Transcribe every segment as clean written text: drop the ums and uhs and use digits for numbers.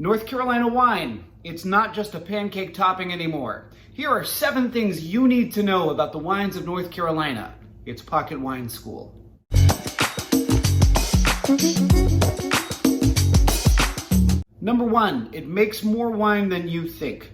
North Carolina wine. It's not just a pancake topping anymore. Here are 7 things you need to know about the wines of North Carolina. It's Pocket Wine School. Number 1, it makes more wine than you think.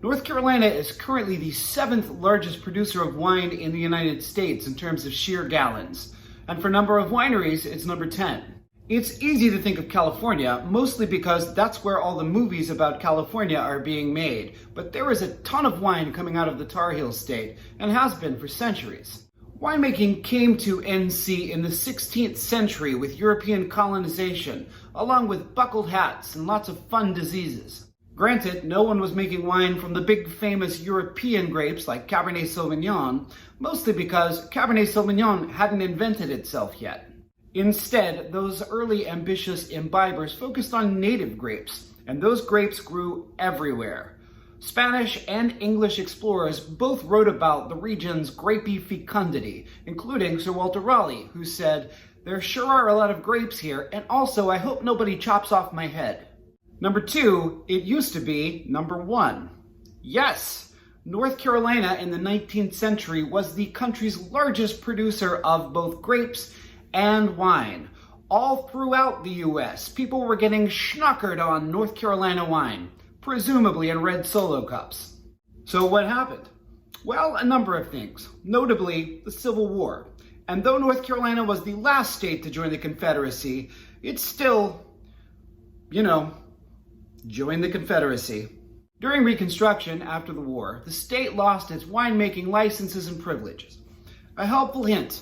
North Carolina is currently the 7th largest producer of wine in the United States in terms of sheer gallons. And for number of wineries, it's number 10. It's easy to think of California, mostly because that's where all the movies about California are being made. But there is a ton of wine coming out of the Tar Heel state, and has been for centuries. Winemaking came to NC in the 16th century with European colonization, along with buckled hats and lots of fun diseases. Granted, no one was making wine from the big famous European grapes like Cabernet Sauvignon, mostly because Cabernet Sauvignon hadn't invented itself yet. Instead, those early ambitious imbibers focused on native grapes, and those grapes grew everywhere. Spanish and English explorers both wrote about the region's grapey fecundity, including Sir Walter Raleigh, who said, "There sure are a lot of grapes here, and also I hope nobody chops off my head." Number 2, it used to be number 1. Yes, North Carolina in the 19th century was the country's largest producer of both grapes and wine. All throughout the US, people were getting schnockered on North Carolina wine, presumably in red Solo cups. So what happened? Well, a number of things, notably the Civil War. And though North Carolina was the last state to join the Confederacy, it's still, joined the Confederacy. During Reconstruction, after the war, the state lost its winemaking licenses and privileges. A helpful hint: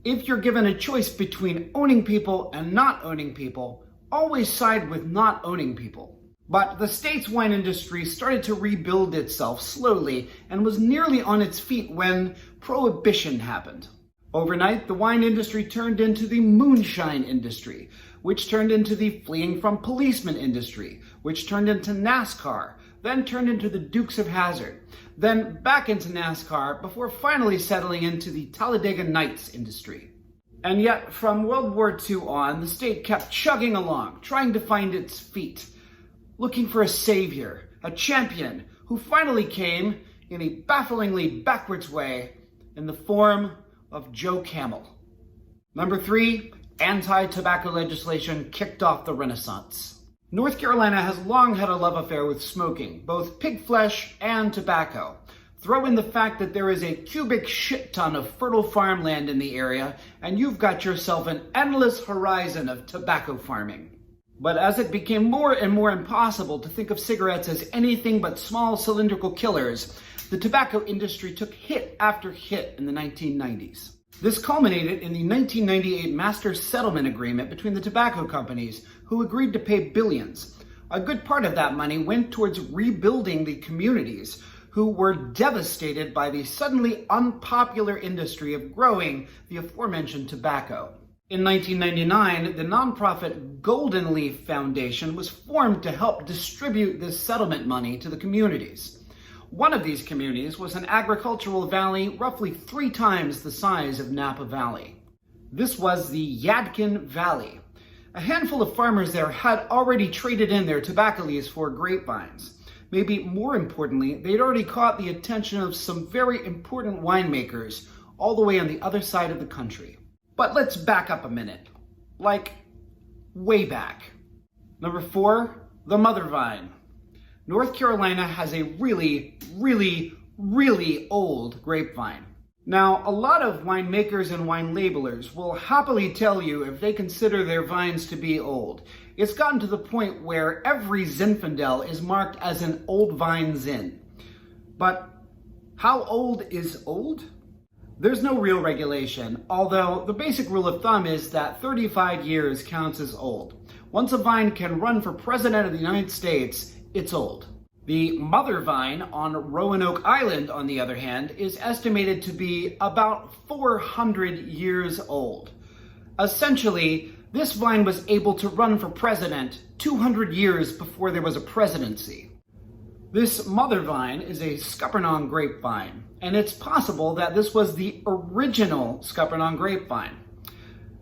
if you're given a choice between owning people and not owning people, always side with not owning people. But the state's wine industry started to rebuild itself slowly and was nearly on its feet when Prohibition happened. Overnight, the wine industry turned into the moonshine industry, which turned into the fleeing from policemen industry, which turned into NASCAR, then turned into the Dukes of Hazzard, then back into NASCAR before finally settling into the Talladega Nights industry. And yet, from World War II on, the state kept chugging along, trying to find its feet, looking for a savior, a champion, who finally came, in a bafflingly backwards way, in the form of Joe Camel. Number 3, anti-tobacco legislation kicked off the Renaissance. North Carolina has long had a love affair with smoking, both pig flesh and tobacco. Throw in the fact that there is a cubic shit ton of fertile farmland in the area, and you've got yourself an endless horizon of tobacco farming. But as it became more and more impossible to think of cigarettes as anything but small cylindrical killers, the tobacco industry took hit after hit in the 1990s. This culminated in the 1998 Master Settlement Agreement between the tobacco companies, who agreed to pay billions. A good part of that money went towards rebuilding the communities who were devastated by the suddenly unpopular industry of growing the aforementioned tobacco. In 1999, the nonprofit Golden Leaf Foundation was formed to help distribute this settlement money to the communities. One of these communities was an agricultural valley roughly 3 times the size of Napa Valley. This was the Yadkin Valley. A handful of farmers there had already traded in their tobacco leaves for grapevines. Maybe more importantly, they'd already caught the attention of some very important winemakers all the way on the other side of the country. But let's back up a minute. Like, way back. Number 4, the mother vine. North Carolina has a really, really, really old grapevine. Now, a lot of winemakers and wine labelers will happily tell you if they consider their vines to be old. It's gotten to the point where every Zinfandel is marked as an old vine Zin. But how old is old? There's no real regulation, although the basic rule of thumb is that 35 years counts as old. Once a vine can run for president of the United States, it's old. The mother vine on Roanoke Island, on the other hand, is estimated to be about 400 years old. Essentially, this vine was able to run for president 200 years before there was a presidency. This mother vine is a Scuppernong grapevine, and it's possible that this was the original Scuppernong grapevine.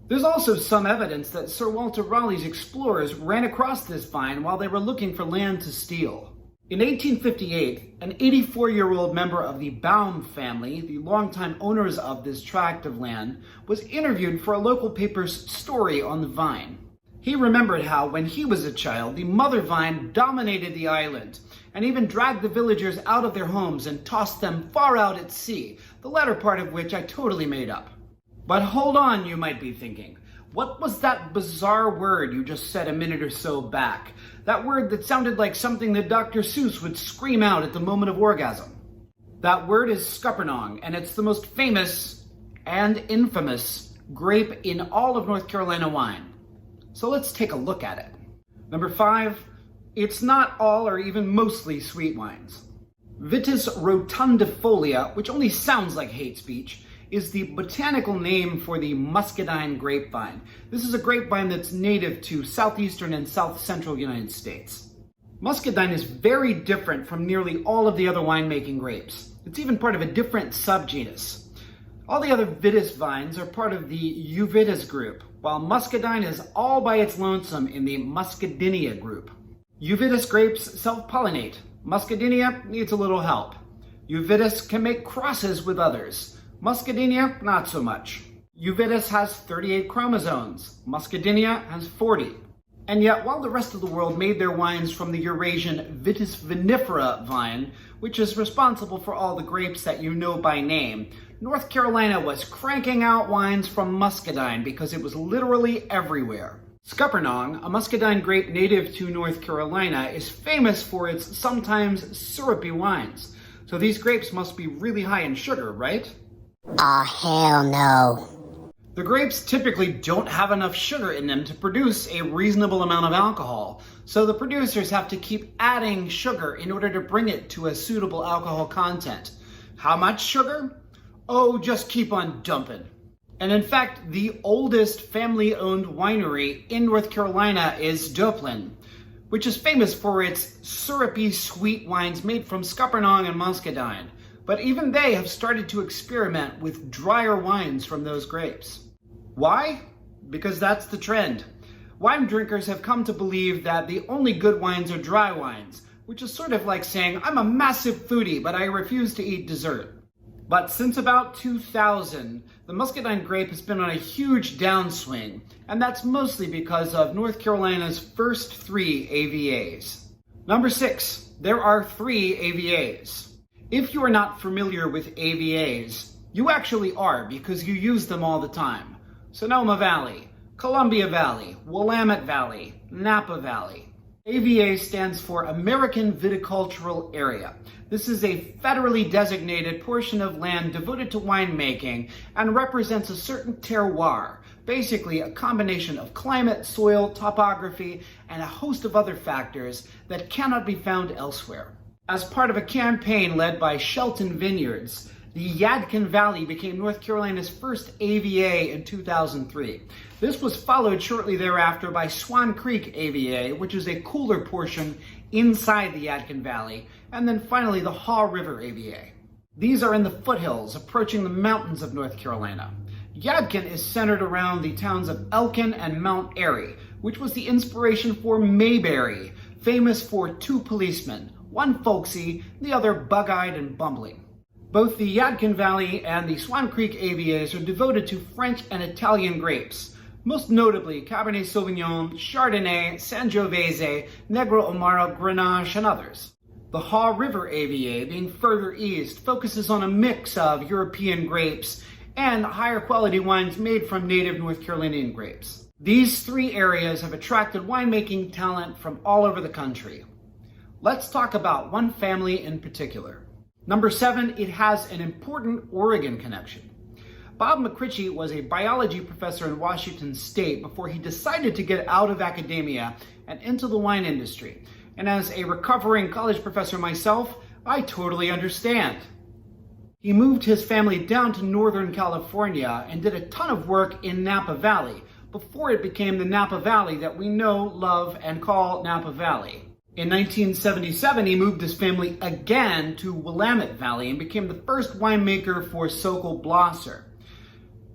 There's also some evidence that Sir Walter Raleigh's explorers ran across this vine while they were looking for land to steal. In 1858, an 84-year-old member of the Baum family, the longtime owners of this tract of land, was interviewed for a local paper's story on the vine. He remembered how, when he was a child, the mother vine dominated the island and even dragged the villagers out of their homes and tossed them far out at sea, the latter part of which I totally made up. But hold on, you might be thinking. What was that bizarre word you just said a minute or so back? That word that sounded like something that Dr. Seuss would scream out at the moment of orgasm. That word is scuppernong, and it's the most famous and infamous grape in all of North Carolina wine. So let's take a look at it. Number 5, it's not all or even mostly sweet wines. Vitis rotundifolia, which only sounds like hate speech, is the botanical name for the muscadine grapevine. This is a grapevine that's native to southeastern and south central United States. Muscadine is very different from nearly all of the other winemaking grapes. It's even part of a different subgenus. All the other vitis vines are part of the Euvitis group, while muscadine is all by its lonesome in the Muscadinia group. Euvitis grapes self-pollinate. Muscadinia needs a little help. Euvitis can make crosses with others. Muscadinia, not so much. Euvitis has 38 chromosomes. Muscadinia has 40. And yet, while the rest of the world made their wines from the Eurasian Vitis vinifera vine, which is responsible for all the grapes that you know by name, North Carolina was cranking out wines from muscadine because it was literally everywhere. Scuppernong, a muscadine grape native to North Carolina, is famous for its sometimes syrupy wines. So these grapes must be really high in sugar, right? Aw, hell no. The grapes typically don't have enough sugar in them to produce a reasonable amount of alcohol, so the producers have to keep adding sugar in order to bring it to a suitable alcohol content. How much sugar? Oh, just keep on dumping. And in fact, the oldest family-owned winery in North Carolina is Duplin, which is famous for its syrupy sweet wines made from scuppernong and muscadine. But even they have started to experiment with drier wines from those grapes. Why? Because that's the trend. Wine drinkers have come to believe that the only good wines are dry wines, which is sort of like saying, I'm a massive foodie, but I refuse to eat dessert. But since about 2000, the muscadine grape has been on a huge downswing, and that's mostly because of North Carolina's first 3 AVAs. Number 6, there are 3 AVAs. If you are not familiar with AVAs, you actually are because you use them all the time. Sonoma Valley, Columbia Valley, Willamette Valley, Napa Valley. AVA stands for American Viticultural Area. This is a federally designated portion of land devoted to winemaking and represents a certain terroir, basically a combination of climate, soil, topography, and a host of other factors that cannot be found elsewhere. As part of a campaign led by Shelton Vineyards, the Yadkin Valley became North Carolina's first AVA in 2003. This was followed shortly thereafter by Swan Creek AVA, which is a cooler portion inside the Yadkin Valley, and then finally the Haw River AVA. These are in the foothills approaching the mountains of North Carolina. Yadkin is centered around the towns of Elkin and Mount Airy, which was the inspiration for Mayberry, famous for 2 policemen, one folksy, the other bug-eyed and bumbling. Both the Yadkin Valley and the Swan Creek AVAs are devoted to French and Italian grapes, most notably Cabernet Sauvignon, Chardonnay, Sangiovese, Negro Amaro, Grenache, and others. The Haw River AVA, being further east, focuses on a mix of European grapes and higher quality wines made from native North Carolinian grapes. These 3 areas have attracted winemaking talent from all over the country. Let's talk about one family in particular. Number 7, it has an important Oregon connection. Bob McCritchie was a biology professor in Washington State before he decided to get out of academia and into the wine industry. And as a recovering college professor myself, I totally understand. He moved his family down to Northern California and did a ton of work in Napa Valley before it became the Napa Valley that we know, love, and call Napa Valley. In 1977, he moved his family again to Willamette Valley and became the first winemaker for Sokol Blosser.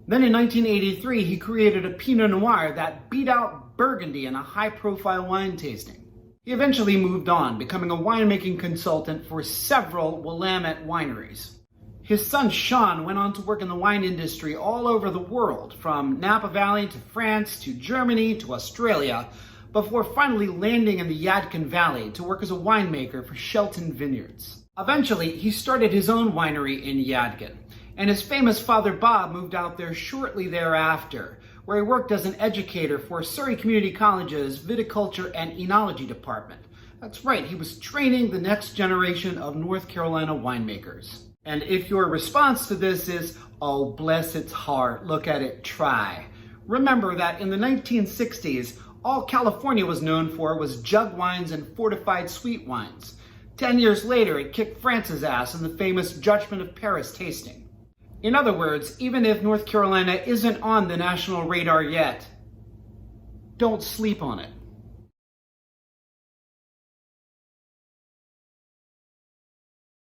Then in 1983, he created a Pinot Noir that beat out Burgundy in a high-profile wine tasting. He eventually moved on, becoming a winemaking consultant for several Willamette wineries. His son Sean went on to work in the wine industry all over the world, from Napa Valley to France to Germany to Australia, before finally landing in the Yadkin Valley to work as a winemaker for Shelton Vineyards. Eventually, he started his own winery in Yadkin, and his famous father Bob moved out there shortly thereafter, where he worked as an educator for Surrey Community College's Viticulture and Enology department. That's right, he was training the next generation of North Carolina winemakers. And if your response to this is, oh, bless its heart, look at it try, remember that in the 1960s, all California was known for was jug wines and fortified sweet wines. 10 years later, it kicked France's ass in the famous Judgment of Paris tasting. In other words, even if North Carolina isn't on the national radar yet, don't sleep on it.